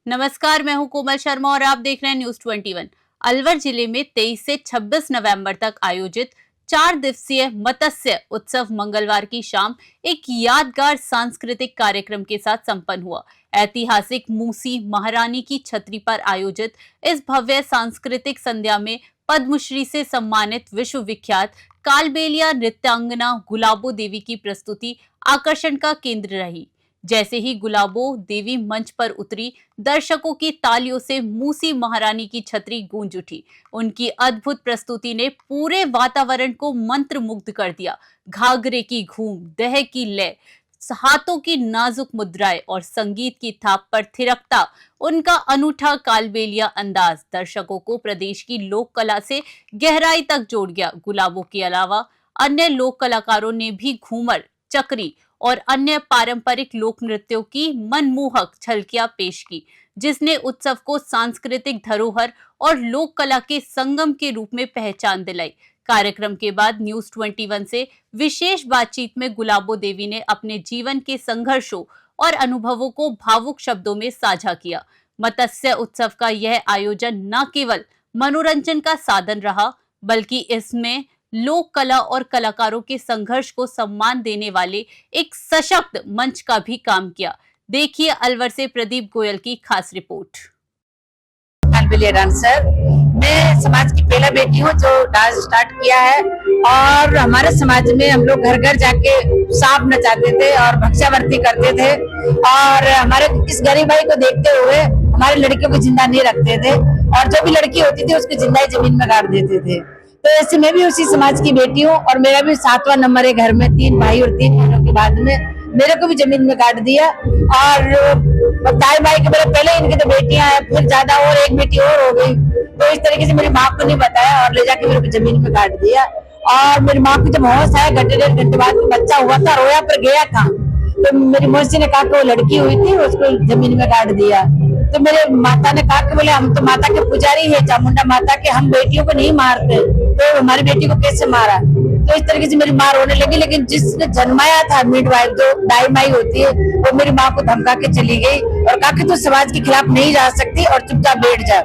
नमस्कार, मैं हूं कोमल शर्मा और आप देख रहे हैं न्यूज 21। अलवर जिले में 23 से 26 नवंबर तक आयोजित 4 दिवसीय मत्स्य उत्सव मंगलवार की शाम एक यादगार सांस्कृतिक कार्यक्रम के साथ संपन्न हुआ। ऐतिहासिक मूसी महारानी की छतरी पर आयोजित इस भव्य सांस्कृतिक संध्या में पद्मश्री से सम्मानित विश्व विख्यात कालबेलिया नृत्यांगना गुलाबो देवी की प्रस्तुति आकर्षण का केंद्र रही। जैसे ही गुलाबो देवी मंच पर उतरी, दर्शकों की तालियों से मूसी महारानी की छतरी गूंज उठी। उनकी अद्भुत प्रस्तुति ने पूरे वातावरण को मंत्रमुग्ध कर दिया। घाघरे की घूम, दह की लय, हाथों की नाजुक मुद्राएं और संगीत की थाप पर थिरकता उनका अनूठा कालबेलिया अंदाज दर्शकों को प्रदेश की लोक कला से गहराई तक जोड़ गया। गुलाबो के अलावा अन्य लोक कलाकारों ने भी घूमर, चक्री और अन्य पारंपरिक लोक नृत्यों की मनमोहक झलकियां पेश की, जिसने उत्सव को सांस्कृतिक धरोहर और लोक कला के संगम के रूप में पहचान दिलाई। कार्यक्रम के बाद न्यूज 21 से विशेष बातचीत में गुलाबो देवी ने अपने जीवन के संघर्षों और अनुभवों को भावुक शब्दों में साझा किया। मत्स्य उत्सव का यह आयोजन न केवल मनोरंजन का साधन रहा, बल्कि इसमें लोक कला और कलाकारों के संघर्ष को सम्मान देने वाले एक सशक्त मंच का भी काम किया। देखिए अलवर से प्रदीप गोयल की खास रिपोर्ट। कालबेलिया डांसर, मैं समाज की पहला बेटी हूँ जो डांस स्टार्ट किया है। और हमारे समाज में हम लोग घर घर जाके सांप नचाते थे और भक्षावर्ती करते थे, और हमारे इस गरीबाई को देखते हुए हमारे लड़कियों को जिंदा नहीं रखते थे, और जो भी लड़की होती थी उसको जिंदा ही जमीन में गाड़ देते थे। तो ऐसे मैं भी उसी समाज की बेटी हूँ, और मेरा भी 7वां नंबर है घर में। 3 भाई और 3 बहनों के बाद में मेरे को भी जमीन में काट दिया। और दाई भाई के मेरे पहले इनकी तो बेटियां हैं, फिर ज्यादा और एक बेटी और हो गई। तो इस तरीके से मेरी माँ को नहीं बताया और ले जाके मेरे को जमीन में काट दिया। और मेरी माँ को जब होश आया, घंटे 1.5 घंटे बाद बच्चा हुआ था, रोया पर गया कहाँ। तो मेरी मौसी ने कहा कि वो लड़की हुई थी, उसको जमीन में काट दिया। तो मेरे माता ने कहा कि बोले हम तो माता के पुजारी है, चामुंडा माता के, हम बेटियों को नहीं मारते, तो हमारी बेटी को कैसे मारा। तो इस तरीके से मेरी माँ रोने लगी। लेकिन जिसने जन्माया था मिडवाइफ, जो दाई माई होती है, वो मेरी माँ को धमका के चली गई और कहा कि तू समाज के खिलाफ नहीं जा सकती और चुपचाप बैठ जा।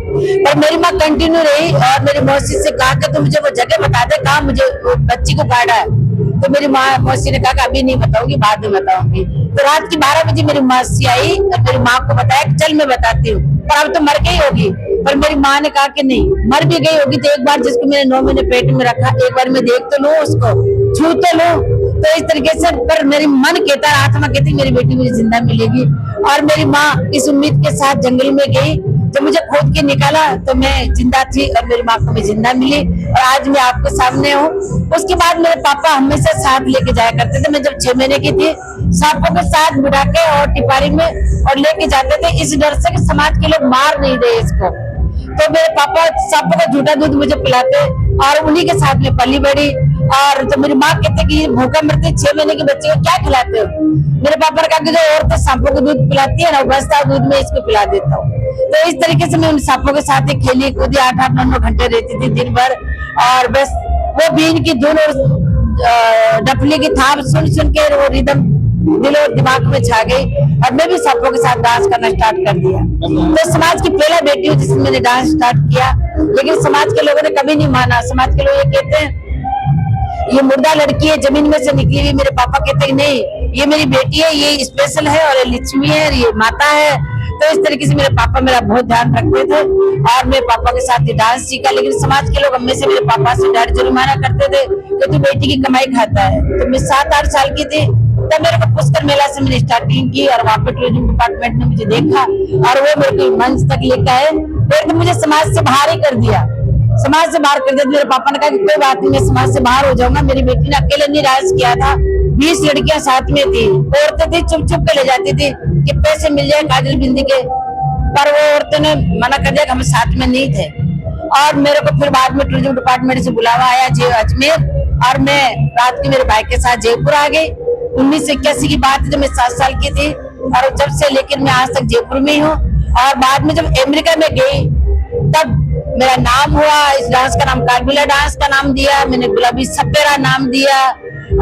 पर मेरी माँ कंटिन्यू रही और मेरी मौसी से कहा कि तू मुझे वो जगह बता दे कहाँ मुझे बच्ची को काटा है। तो मेरी मौसी ने कहा कि अभी नहीं बताऊंगी, बाद में बताऊंगी। तो रात की 12 बजे मेरी मौसी आई और मेरी माँ को बताया कि चल मैं बताती हूँ, पर अब तो मर गई होगी। पर मेरी माँ ने कहा कि नहीं, मर भी गई होगी तो एक बार जिसको मैंने 9 महीने पेट में रखा, एक बार मैं देख तो लूं, उसको छू तो लूं। तो इस तरीके से, पर मेरी मन कहता, आत्मा कहती मेरी बेटी मुझे जिंदा मिलेगी। और मेरी माँ इस उम्मीद के साथ जंगल में गई। जब मुझे खोद के निकाला तो मैं जिंदा थी और मेरी माँ को मैं जिंदा मिली, और आज मैं आपके सामने हूँ। उसके बाद मेरे पापा हमेशा साथ लेके जाया करते थे। मैं जब 6 महीने की थी, सांपों के साथ बिठा के और टिपारी में और लेके जाते थे, इस डर से कि समाज के लोग मार नहीं दे इसको। तो मेरे पापा सांपों का झूठा दूध मुझे पिलाते और उन्हीं के साथ में पली बड़ी। और तो मेरी माँ कहते कि भूखा मरते 6 महीने के बच्चे को क्या खिलाते हो। मेरे पापा ने कहा कि जो औरतें सांपों को दूध पिलाती है ना, बचता दूध में इसको पिला देता हूँ। तो इस तरीके से मैं उन सांपों के साथ ही खेली कूदी, 8-8, 9-9 घंटे रहती थी दिन भर। और बस वो बीन की धुन और डफली की थाप सुन सुन के वो रिदम दिल और दिमाग में छा गई, और मैं भी सांपों के साथ डांस करना स्टार्ट कर दिया। तो समाज की पहला बेटी हूँ जिसमें मैंने डांस स्टार्ट किया। लेकिन समाज के लोगों ने कभी नहीं माना। समाज के लोग ये कहते हैं ये मुर्दा लड़की है, जमीन में से निकली हुई। मेरे पापा कहते हैं नहीं, ये मेरी बेटी है, ये स्पेशल है, और ये लक्ष्मी है, ये माता है। तो इस तरीके से मेरे पापा मेरा बहुत ध्यान रखते थे और मेरे पापा के साथ ही डांस सीखा। लेकिन समाज के लोग हमेशा मेरे पापा से डर जुर्माना करते थे कि तू बेटी की कमाई खाता है। तो मैं 7-8 साल की थी तब मेरे को पुष्कर मेला से मैंने स्टार्टिंग की, और वहाँ पे टूरिज्म डिपार्टमेंट ने मुझे देखा और वो मेरे को मंच तक लेकर आए। फिर तो मुझे समाज से बाहर ही कर दिया। समाज से बाहर कर दिया। मेरे पापा ने कहा कि कोई बात नहीं, मैं समाज से बाहर हो जाऊंगा। मेरी बेटी ने अकेले नहीं डांस किया था, 20 लड़कियां साथ में थी। औरतें थी चुप चुप के ले जाती थी कि पैसे मिल जाए काजल बिंदी के, पर वो औरतों ने मना कर दिया कि हम साथ में नहीं थे। और मेरे को फिर बाद में टूरिज्म डिपार्टमेंट से बुलावा आया अजमेर, और मैं रात की मेरे भाई के साथ जयपुर आ गई। 1981 की बात है, जब मैं 7 साल की थी, और जब से लेकर मैं आज तक जयपुर में ही हूँ। और बाद में जब अमेरिका में गई तब मेरा नाम हुआ। इस डांस का नाम कालबेलिया डांस का नाम दिया मैंने, गुलाबी सपेरा नाम दिया,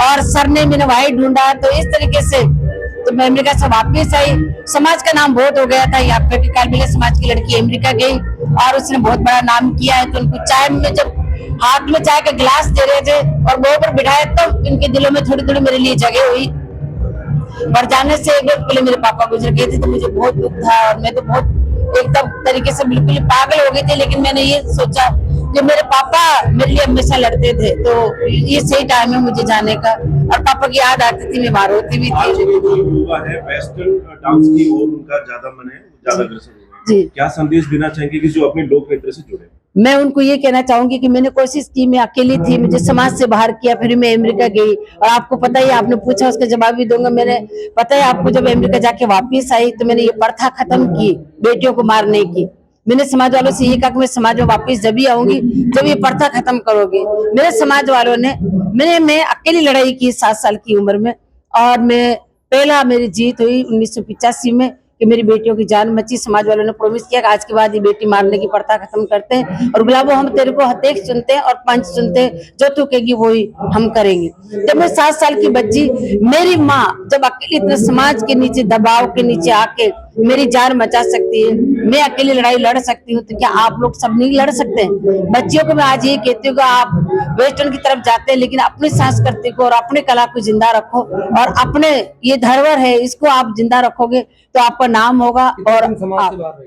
और सर ने मैंने वही ढूंढा। तो इस तरीके से तो मैं अमेरिका से वापस आई। समाज का नाम बहुत हो गया था यहाँ पे कि कालबेलिया समाज की लड़की अमेरिका गई और उसने बहुत बड़ा नाम किया है। तो उनको चाय में जब हाथ में चाय का गिलास दे रहे थे और वो पर बिठाए तो इनके दिलों में थोड़ी थोड़ी मेरे लिए जगह हुई। पर जाने से एक वक्त पहले मेरे पापा गुजर गए थे तो मुझे बहुत दुख था और मैं तो बहुत एकदम तरीके से बिल्कुल ही पागल हो गई थी। लेकिन मैंने ये सोचा कि मेरे पापा मेरे लिए हमेशा लड़ते थे तो ये सही टाइम है मुझे जाने का। और पापा की याद आती थी, मैं वहां रोती भी आज थी। जो युवा है वेस्टर्न डांस की ओर उनका ज्यादा मन है, ज्यादा अग्रसर हो रहे जी। हैं। क्या संदेश देना चाहेंगे कि जो अपने लोक नृत्य से जुड़े? मैं उनको ये कहना चाहूंगी कि मैंने कोशिश की, मैं अकेली थी, मुझे समाज से बाहर किया, फिर मैं अमेरिका गई। और आपको पता ही, आपने पूछा उसका जवाब भी दूंगा। मैंने पता है आपको, जब अमेरिका जाके वापस आई तो मैंने ये प्रथा खत्म की बेटियों को मारने की। मैंने समाज वालों से ये कहा कि मैं समाज में वापस जब भी आऊंगी जब ये प्रथा खत्म करोगे। मेरे समाज वालों ने मैं अकेली लड़ाई की 7 साल की उम्र में। और मैं पहला मेरी जीत हुई 1985 में कि मेरी बेटियों की जान बची। समाज वालों ने प्रॉमिस किया कि आज के बाद ये बेटी मारने की प्रथा खत्म करते हैं और गुलाबो हम तेरे को हतेक चुनते हैं और पंच चुनते हैं, जो तू कहेगी वही हम करेंगे। जब मैं 7 साल की बच्ची, मेरी माँ जब अकेली इतने समाज के नीचे, दबाव के नीचे आके मेरी जान बचा सकती है, मैं अकेली लड़ाई लड़ सकती हूँ, तो क्या आप लोग सब नहीं लड़ सकते हैं? बच्चियों को मैं आज ये कहती हूँ कि आप वेस्टर्न की तरफ जाते हैं लेकिन अपनी संस्कृति को और अपनी कला को जिंदा रखो और अपने ये धरोहर है इसको आप जिंदा रखोगे तो आपका नाम होगा। और समाज से बाहर रही।